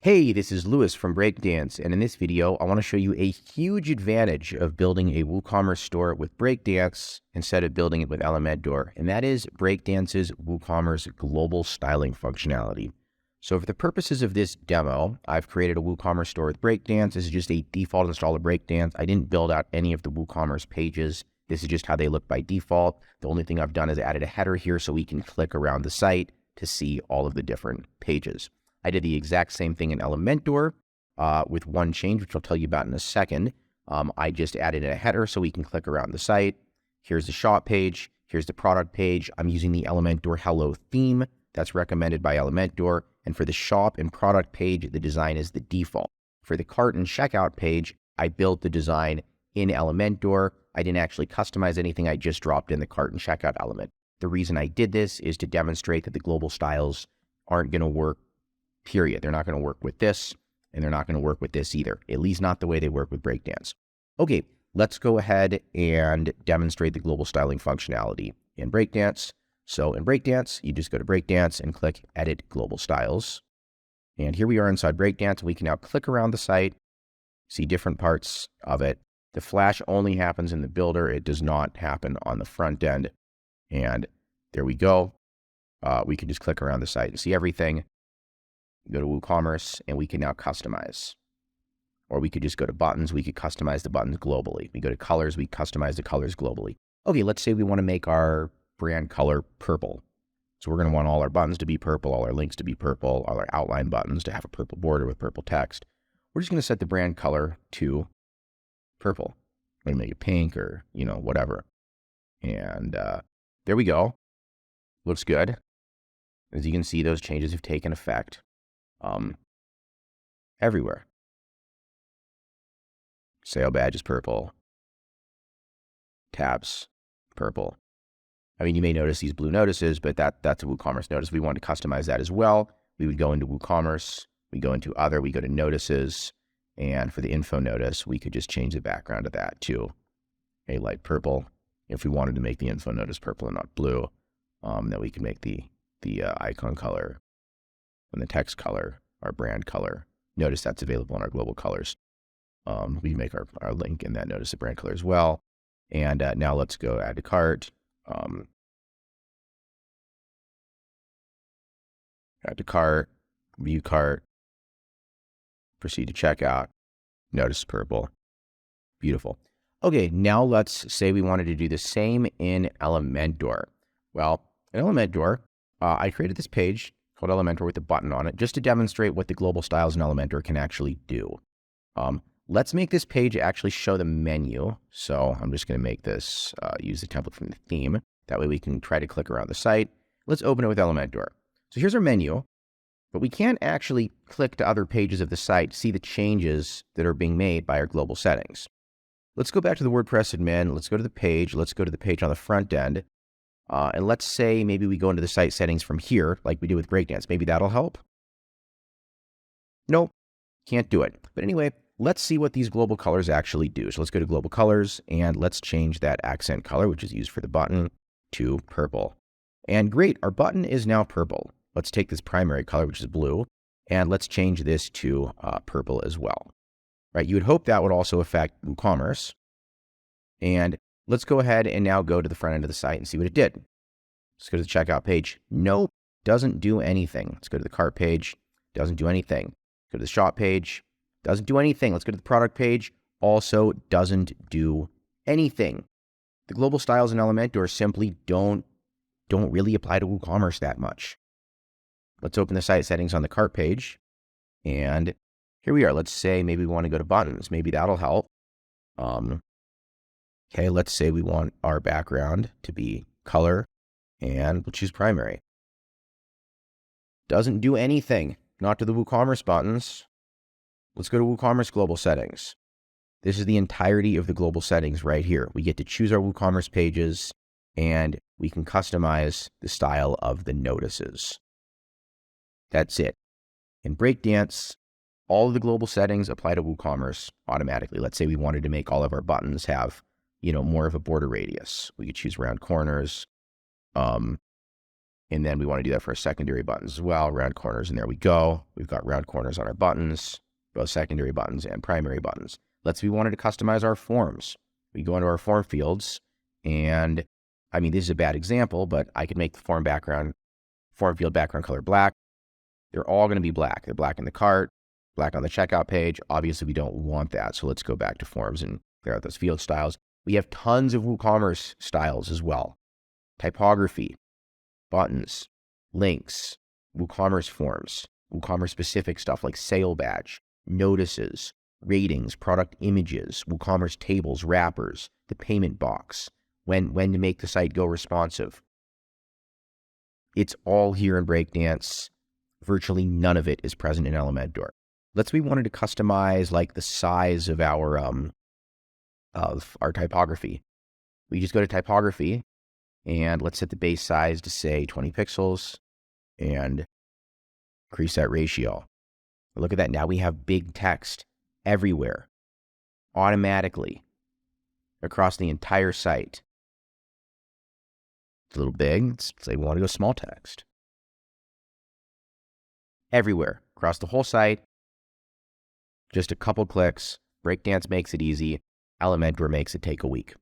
Hey, this is Lewis from Breakdance, and in this video, I want to show you a huge advantage of building a WooCommerce store with Breakdance instead of building it with Elementor, and that is Breakdance's WooCommerce Global Styling functionality. So for the purposes of this demo, I've created a WooCommerce store with Breakdance. This is just a default install of Breakdance. I didn't build out any of the WooCommerce pages. This is just how they look by default. The only thing I've done is added a header here so we can click around the site to see all of the different pages. I did the exact same thing in Elementor with one change, which I'll tell you about in a second. I just added a header so we can click around the site. Here's the shop page. Here's the product page. I'm using the Elementor Hello theme that's recommended by Elementor. And for the shop and product page, the design is the default. For the cart and checkout page, I built the design in Elementor. I didn't actually customize anything. I just dropped in the cart and checkout element. The reason I did this is to demonstrate that the global styles aren't going to work, period. They're not going to work with this, and they're not going to work with this either, at least not the way they work with Breakdance. Okay, let's go ahead and demonstrate the global styling functionality in Breakdance. So in Breakdance, you just go to Breakdance and click Edit Global Styles. And here we are inside Breakdance. We can now click around the site, see different parts of it. The flash only happens in the builder. It does not happen on the front end. And there we go. We can just click around the site and see everything. Go to WooCommerce, and we can now customize. Or we could just go to buttons. We could customize the buttons globally. We go to colors. We customize the colors globally. Okay, let's say we want to make our brand color purple. So we're going to want all our buttons to be purple, all our links to be purple, all our outline buttons to have a purple border with purple text. We're just going to set the brand color to purple. We're going to make it pink or, whatever. And there we go. Looks good. As you can see, those changes have taken effect. Everywhere. Sale badge is purple. Tabs, purple. I mean, you may notice these blue notices, but that's a WooCommerce notice. We want to customize that as well. We would go into WooCommerce, we go into Other, we go to Notices, and for the info notice, we could just change the background of that to a light purple. If we wanted to make the info notice purple and not blue, then we can make the icon color and the text color our brand color. Notice that's available in our global colors. We make our link in that notice the brand color as well. And now let's go add to cart. Add to cart, view cart, proceed to checkout. Notice purple. Beautiful. Okay, now let's say we wanted to do the same in Elementor. Well, in Elementor, I created this page called Elementor with a button on it, just to demonstrate what the global styles in Elementor can actually do. Let's make this page actually show the menu. So I'm just going to make this, use the template from the theme. That way we can try to click around the site. Let's open it with Elementor. So here's our menu, but we can't actually click to other pages of the site to see the changes that are being made by our global settings. Let's go back to the WordPress admin. Let's go to the page. Let's go to the page on the front end. And let's say maybe we go into the site settings from here, like we did with Breakdance. Maybe that'll help. Nope, can't do it. But anyway, let's see what these global colors actually do. So let's go to global colors and let's change that accent color, which is used for the button, to purple. And great, our button is now purple. Let's take this primary color, which is blue, and let's change this to purple as well. Right, you would hope that would also affect WooCommerce. And let's go ahead and now go to the front end of the site and see what it did. Let's go to the checkout page. Nope, doesn't do anything. Let's go to the cart page. Doesn't do anything. Go to the shop page. Doesn't do anything. Let's go to the product page. Also doesn't do anything. The global styles in Elementor simply don't really apply to WooCommerce that much. Let's open the site settings on the cart page. And here we are. Let's say maybe we want to go to buttons. Maybe that'll help. Okay, let's say we want our background to be color, and we'll choose primary. Doesn't do anything, not to the WooCommerce buttons. Let's go to WooCommerce Global Settings. This is the entirety of the global settings right here. We get to choose our WooCommerce pages, and we can customize the style of the notices. That's it. In Breakdance, all of the global settings apply to WooCommerce automatically. Let's say we wanted to make all of our buttons have more of a border radius. We could choose round corners. And then we want to do that for our secondary buttons as well, round corners, and there we go. We've got round corners on our buttons, both secondary buttons and primary buttons. Let's say we wanted to customize our forms. We go into our form fields, and I mean, this is a bad example, but I could make the form field background color black. They're all going to be black. They're black in the cart, black on the checkout page. Obviously, we don't want that. So let's go back to forms and clear out those field styles. We have tons of WooCommerce styles as well. Typography, buttons, links, WooCommerce forms, WooCommerce specific stuff like sale badge, notices, ratings, product images, WooCommerce tables, wrappers, the payment box, when to make the site go responsive. It's all here in Breakdance. Virtually none of it is present in Elementor. Let's say we wanted to customize like the size of our typography. We just go to typography and let's set the base size to say 20 pixels and increase that ratio. Look at that. Now we have big text everywhere, automatically, across the entire site. It's a little big. Let's say we want to go small text. Everywhere, across the whole site, just a couple clicks. Breakdance makes it easy. Elementor makes it take a week.